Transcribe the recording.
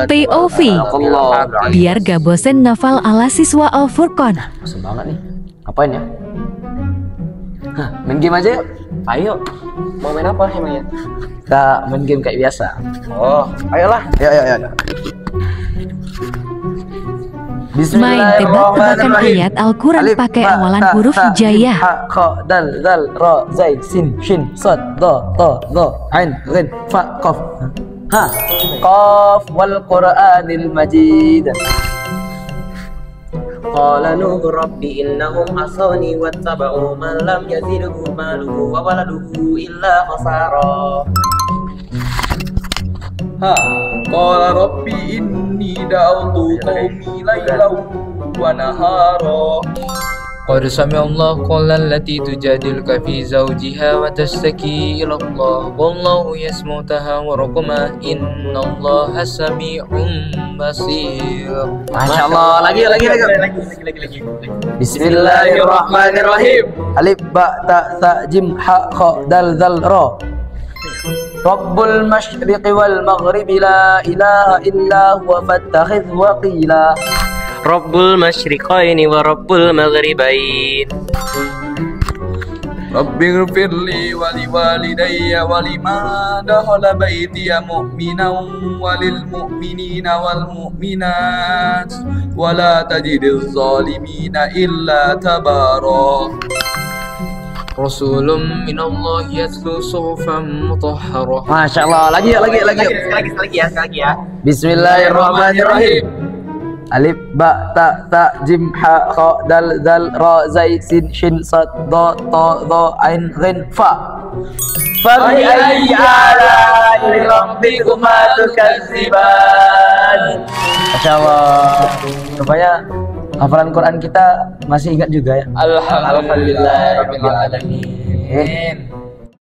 POV, biar gak bosen nafal ala siswa Al-Furqan. Bosen banget nih. Ngapain ya? Hah, main game aja yuk. Ayo. Mau main apa emangnya? Kita main game kayak biasa. Oh, ayolah. Ayo. Main tebak-tebakan ayat Al-Quran pakai awalan huruf hijaiyah. Ha, kha, dal, ra, zai, sin, shin, sad, da, ta, za, ain, ghin, fa, qaf. Ha, qaf wal Qur'anil Majid. Qala Nuhu rabbi innahum asawni wattaba'u man lam yazidhu maluhu wa waladuhu illa khasara. Ha, qala rabbi inni da'awtu qaumi laylan wa nahara. Qad sami'a Allah qawlan allati tujadiluka fi zawjiha wa tashtaki ila Allah wallahu yasma'u tahawurakuma innallaha sami'un basir. Masya Allah. Lagi. Bismillahirrahmanirrahim. Alif ba ta sa jim ha kha dal zal ra. Rabbul masyriqi wal maghribi la ilaha illa huwa fattakhidh waqila. Rabbul masyriqaini wa rabbul maghribain. Rabbighfirli wa liwalidayya wa liman dakhala baytiya mu'minan walil mu'minina wal mu'minat wa la tajidiz zalimina illa tabara. Rasulun minallahi yatlu suhufan mutahharah. Masya Allah. Lagi ya. Bismillahirrahmanirrahim. Alif ba ta jim ha kha dal zal ra zai sin shin sad da ta za ain ghin fa. Fa bi ayyi ala'i rabbikuma tukadziban. Masya Allah. Rupanya hafalan Quran kita masih ingat juga ya. Alhamdulillah rabbil alamin.